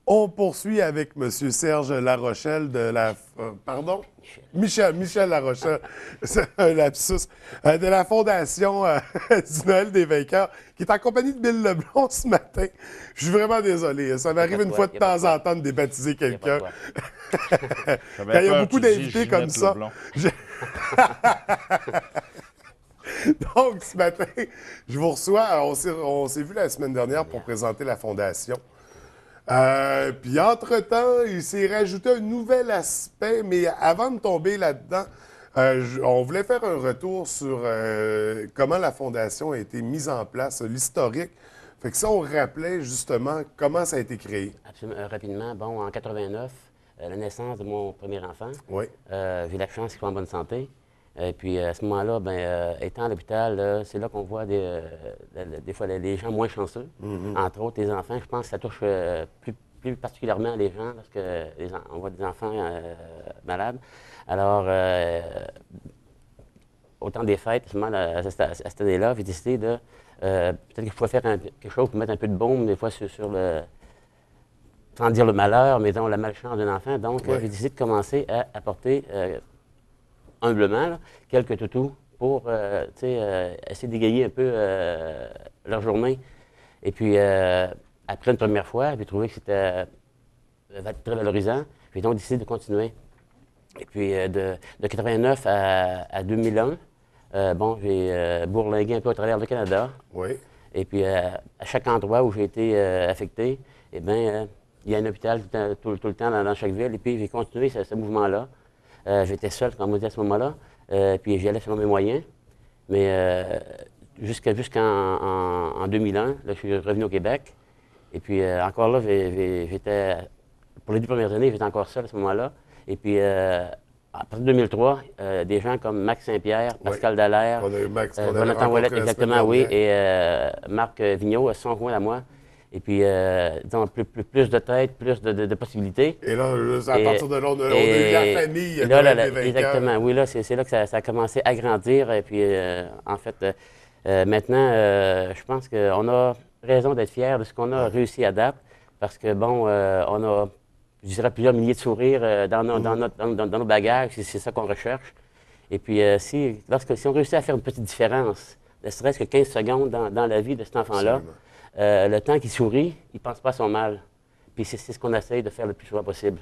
On poursuit avec M. Serge Larochelle de la... pardon? Michel Larochelle, c'est un lapsus, de la Fondation du Noël des vainqueurs, qui est en compagnie de Bill Leblond ce matin. Je suis vraiment désolé. Ça m'arrive une fois de temps en temps de débaptiser quelqu'un. Quand il y a beaucoup d'invités comme ça. Donc, ce matin, je vous reçois. On s'est vu la semaine dernière pour présenter la Fondation. Puis, entre-temps, il s'est rajouté un nouvel aspect, mais avant de tomber là-dedans, on voulait faire un retour sur comment la Fondation a été mise en place, l'historique. Fait que ça, on rappelait justement comment ça a été créé. Absolument. Rapidement, bon, en 89, la naissance de mon premier enfant, Oui. j'ai eu la chance qu'il soit en bonne santé. Et puis à ce moment-là, étant à l'hôpital, c'est là qu'on voit des fois les gens moins chanceux. Entre autres, les enfants. Je pense que ça touche plus particulièrement les gens lorsque on voit des enfants malades. Alors, au temps des fêtes, à cette année-là, j'ai décidé de peut-être qu'il faut faire quelque chose pour mettre un peu de baume des fois sur le, sans dire le malheur, mais disons la malchance d'un enfant. Donc, j'ai décidé de commencer à apporter humblement, là, quelques toutous pour essayer d'égayer un peu leur journée. Et puis, après une première fois, j'ai trouvé que c'était très valorisant. J'ai donc décidé de continuer. Et puis, de 89 à 2001, j'ai bourlingué un peu à travers le Canada. Oui. Et puis, à chaque endroit où j'ai été affecté, eh bien, il y a un hôpital tout le temps dans chaque ville. Et puis, j'ai continué ce mouvement-là. J'étais seul, comme on dit à ce moment-là, puis j'y allais selon mes moyens. Mais jusqu'en 2001, là, je suis revenu au Québec. Et puis encore là, j'étais, pour les 2 premières années, j'étais encore seul à ce moment-là. Et puis après 2003, des gens comme Max Saint-Pierre, Pascal Dallaire, Jonathan Ouellette, exactement, oui, et Marc Vigneault se sont joints à moi. Et puis, disons, plus de têtes, plus de possibilités. Et là, à partir de là, on a eu la famille de là, des vainqueurs. exactement, oui, là, c'est là que ça a commencé à grandir. Et puis, en fait, maintenant, je pense qu'on a raison d'être fiers de ce qu'on a réussi à date. Parce que, bon, on a, je dirais, plusieurs milliers de sourires dans nos bagages. C'est ça qu'on recherche. Et puis, si on réussit à faire une petite différence, ne serait-ce que 15 secondes dans la vie de cet enfant-là, le temps qu'il sourit, il ne pense pas à son mal. Puis c'est ce qu'on essaye de faire le plus souvent possible.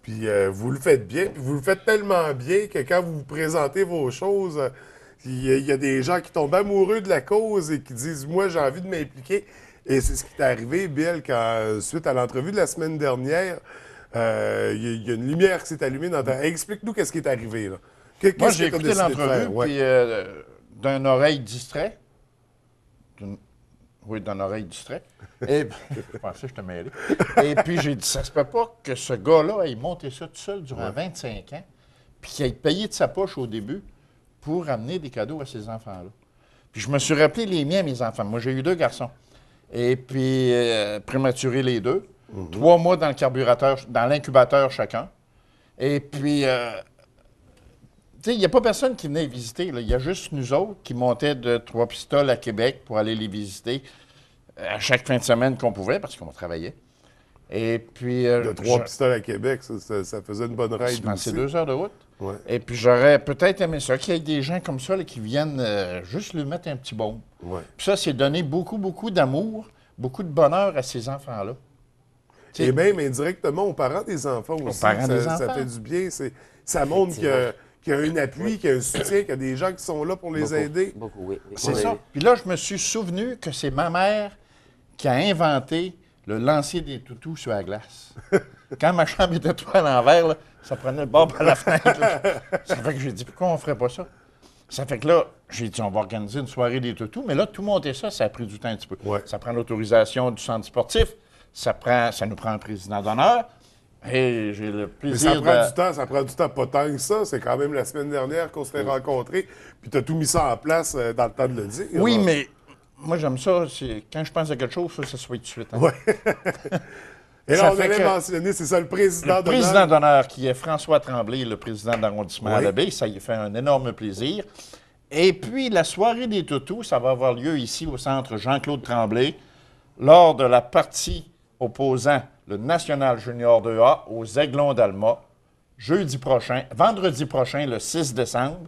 Puis vous le faites bien, puis vous le faites tellement bien que quand vous présentez vos choses, il y a des gens qui tombent amoureux de la cause et qui disent « Moi, j'ai envie de m'impliquer ». Et c'est ce qui est arrivé, Bill, quand, suite à l'entrevue de la semaine dernière, il y a une lumière qui s'est allumée dans ta... Explique-nous qu'est-ce qui est arrivé, là. Moi, j'ai écouté l'entrevue, puis d'un oreille distrait. Oui, d'une oreille distrait. Et je pensais que je te mêlais. Et puis j'ai dit, ça se peut pas que ce gars-là ait monté ça tout seul durant 25 ans, puis qu'il ait payé de sa poche au début pour amener des cadeaux à ces enfants-là. Puis je me suis rappelé les miens, mes enfants. Moi, j'ai eu 2 garçons. Et puis, prématuré les 2. 3 mois dans le carburateur, dans l'incubateur chacun. Et puis, tu sais, il n'y a pas personne qui venait visiter. Il y a juste nous autres qui montaient de 3 pistoles à Québec pour aller les visiter à chaque fin de semaine qu'on pouvait, parce qu'on travaillait. Et puis... de 3 pistoles à Québec, ça faisait une bonne ride aussi. C'est 2 heures de route. Ouais. Et puis j'aurais peut-être aimé ça, qu'il y ait des gens comme ça là, qui viennent juste lui mettre un petit baume. Ouais. Puis ça, c'est donner beaucoup, beaucoup d'amour, beaucoup de bonheur à ces enfants-là. Et même indirectement aux parents des enfants aussi. Ça fait du bien. Ça montre qu'il y a un appui, qu'il y a un soutien, qu'il y a des gens qui sont là pour les aider. Beaucoup, oui. C'est ça. Puis là, je me suis souvenu que c'est ma mère qui a inventé le lancer des toutous sur la glace. Quand ma chambre était tout à l'envers, là, ça prenait le bord par la fenêtre. Là. Ça fait que j'ai dit, pourquoi on ne ferait pas ça? Ça fait que là, j'ai dit, on va organiser une soirée des toutous. Mais là, tout monter ça, ça a pris du temps un petit peu. Ouais. Ça prend l'autorisation du centre sportif. Ça nous prend un président d'honneur. Et j'ai le plaisir ça prend du temps, pas tant que ça. C'est quand même la semaine dernière qu'on s'est rencontrés. Puis tu as tout mis ça en place dans le temps de le dire. Oui, mais moi, j'aime ça. Quand je pense à quelque chose, ça soit tout de suite. Hein? Oui. Et là, on allait mentionner, c'est ça, le président d'honneur. Le président d'honneur, qui est François Tremblay, le président d'arrondissement à la baie. Ça lui fait un énorme plaisir. Et puis, la soirée des toutous, ça va avoir lieu ici au centre Jean-Claude Tremblay, lors de la partie opposant le National Junior 2A aux Aiglons d'Alma, vendredi prochain, le 6 décembre.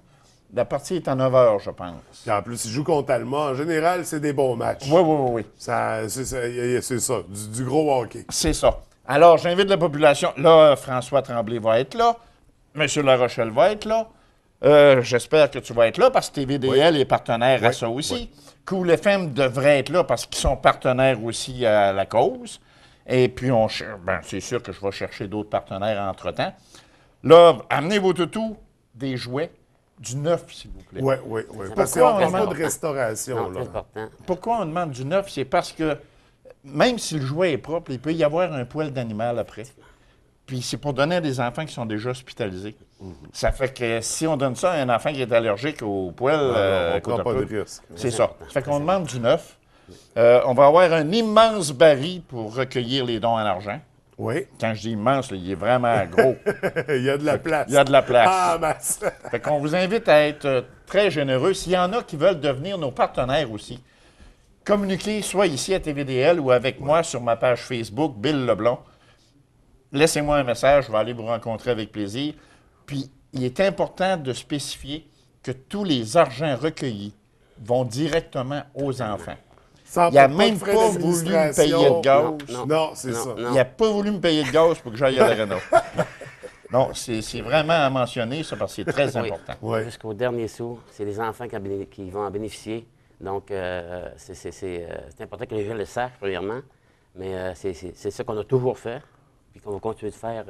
La partie est à 9 h, je pense. Puis en plus, ils jouent contre Alma. En général, c'est des bons matchs. Oui. C'est ça, du gros hockey. C'est ça. Alors, j'invite la population. Là, François Tremblay va être là. M. Larochelle va être là. J'espère que tu vas être là parce que TVDL est partenaire à ça aussi. Cool FM devrait être là parce qu'ils sont partenaires aussi à la cause. Et puis, c'est sûr que je vais chercher d'autres partenaires entre-temps. Là, amenez vos toutous, des jouets, du neuf, s'il vous plaît. Oui. Parce Pourquoi qu'on on parle pas demande- de restauration. Non, Là. très important. Pourquoi on demande du neuf? C'est parce que même si le jouet est propre, il peut y avoir un poil d'animal après. Puis c'est pour donner à des enfants qui sont déjà hospitalisés. Ça fait que si on donne ça à un enfant qui est allergique au poil, On ne côte prend à pas poule, de risque. c'est ça. Ça fait qu'on demande du neuf. On va avoir un immense baril pour recueillir les dons en argent. Oui. Quand je dis immense, là, il est vraiment gros. Il y a de la place. Il y a de la place. Ah, masse. Fait qu'on vous invite à être très généreux. S'il y en a qui veulent devenir nos partenaires aussi, communiquez soit ici à TVDL ou avec moi sur ma page Facebook, Bill Leblond. Laissez-moi un message, je vais aller vous rencontrer avec plaisir. Puis, il est important de spécifier que tous les argents recueillis vont directement aux enfants. Sans Il n'a pas de même frais pas voulu me d'administration. payer de gaz. Non, c'est ça. non. Il n'a pas voulu me payer de gaz pour que j'aille à l'aréna. Non, c'est vraiment à mentionner, ça, parce que c'est très Oui. important. Ouais. Jusqu'au dernier sou, c'est les enfants qui vont en bénéficier. Donc, c'est important que les gens le sachent, premièrement. Mais c'est ça qu'on a toujours fait, puis qu'on va continuer de faire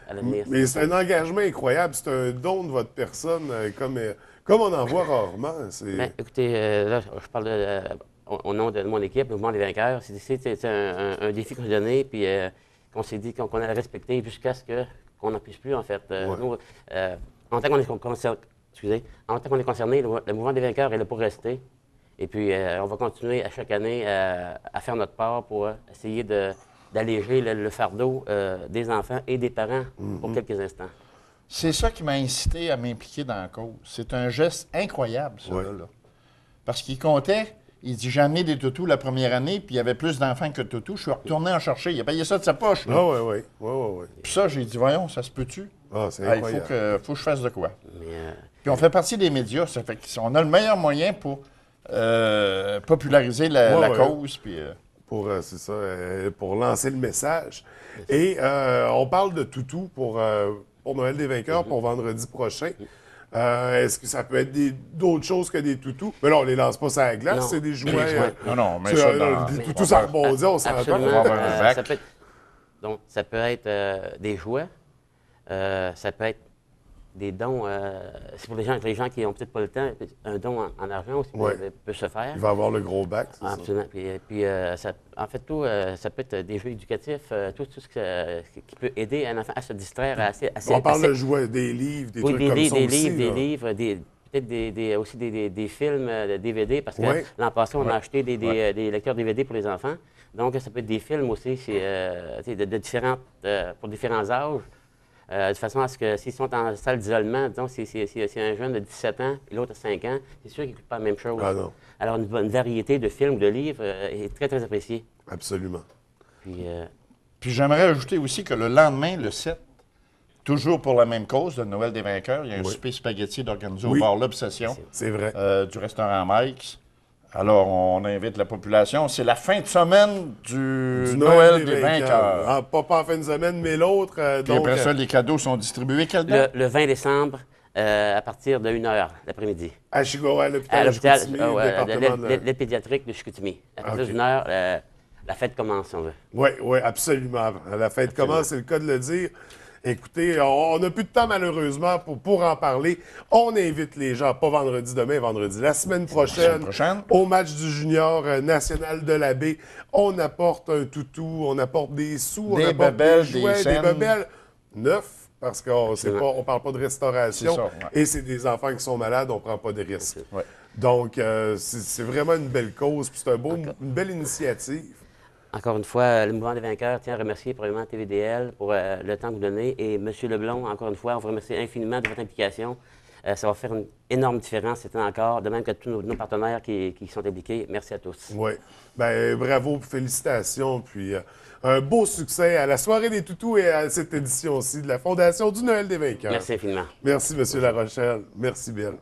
à l'avenir. Mais c'est un engagement incroyable. C'est un don de votre personne, comme on en voit rarement. Ben, écoutez, là, je parle au nom de mon équipe, le Mouvement des vainqueurs. C'est un défi qu'on s'est donné, puis qu'on s'est dit qu'on allait respecter jusqu'à ce qu'on n'en puisse plus, en fait. Nous, en tant qu'on est concerné, le Mouvement des vainqueurs est là pour rester. Et puis, on va continuer à chaque année à faire notre part pour essayer d'alléger le fardeau des enfants et des parents pour quelques instants. C'est ça qui m'a incité à m'impliquer dans la cause. C'est un geste incroyable, ça, Ouais. là. Parce qu'il comptait, il dit, j'ai amené des toutous la première année, puis il y avait plus d'enfants que de toutous. Je suis retourné en chercher. Il a payé ça de sa poche, là. Ah, oui. Puis ça, j'ai dit, voyons, ça se peut-tu? Ah, c'est Ah, il incroyable. faut que je fasse de quoi. Mais, Puis on fait partie des médias, ça fait qu'on a le meilleur moyen pour populariser la Ouais. cause. Puis, C'est ça, pour lancer le message. Et on parle de toutou pour Noël des vainqueurs, pour vendredi prochain. Est-ce que ça peut être d'autres choses que des toutous? Mais là, on les lance pas sur la glace, Non. c'est des jouets. non, mais c'est, ça dans... des toutous, ça rebondit, on s'entend. absolument. On va avoir un bac. Ça peut être des jouets, ça peut être des dons. C'est pour les gens qui n'ont peut-être pas le temps, un don en argent aussi peut se faire. Il va avoir le gros bac, c'est ça? Absolument. Puis, en fait, tout, ça peut être des jeux éducatifs, tout ce qui peut aider un enfant à se distraire assez. On parle de jouets, des livres, des trucs comme ça aussi. Des là. livres, peut-être aussi des films DVD, parce que Ouais. l'an passé, on a acheté des lecteurs DVD pour les enfants. Donc, ça peut être des films aussi pour différents âges. De façon à ce que s'ils sont en salle d'isolement, disons, si un jeune de 17 ans et l'autre a 5 ans, c'est sûr qu'ils n'écoutent pas la même chose. Ah non, Alors, une variété de films ou de livres est très, très appréciée. absolument. Puis j'aimerais ajouter aussi que le lendemain, le 7, toujours pour la même cause de Noël des vainqueurs, il y a un souper spaghetti organisé au bar L'Obsession C'est vrai. du restaurant Mike's. Alors, on invite la population. C'est la fin de semaine du Noël des vainqueurs. Ah, pas en fin de semaine, mais l'autre. Puis Donc, après ça, les cadeaux sont distribués. Quelle date? Le 20 décembre, à partir de 1h l'après-midi. à Chicago, à À l'hôpital l'hôpital, département de... l'aide pédiatrique de Chicoutimi. À partir d'une heure, la fête commence, si on veut. Oui, absolument. La fête commence, c'est le cas de le dire. Écoutez, on n'a plus de temps malheureusement pour en parler. On invite les gens, pas vendredi demain, vendredi, la semaine prochaine, au match du junior national de la baie. On apporte un toutou, on apporte des sous, Des on apporte bebelles, des jouets, des des scènes. bebelles neufs, parce qu'on ne parle pas de restauration. C'est ça, ouais. Et c'est des enfants qui sont malades, on ne prend pas de risques. Ouais. Donc, c'est vraiment une belle cause, puis c'est une belle initiative. Encore une fois, le Mouvement des vainqueurs tient à remercier probablement TVDL pour le temps que vous donnez. Et M. Leblond, encore une fois, on vous remercie infiniment de votre implication Ça va faire une énorme différence, c'est encore, de même que tous nos partenaires qui sont impliqués. Merci à tous. Oui. Ben bravo, félicitations. Puis un beau succès à la soirée des toutous et à cette édition-ci de la Fondation du Noël des vainqueurs. Merci infiniment. Merci, M. La Rochelle. Merci bien.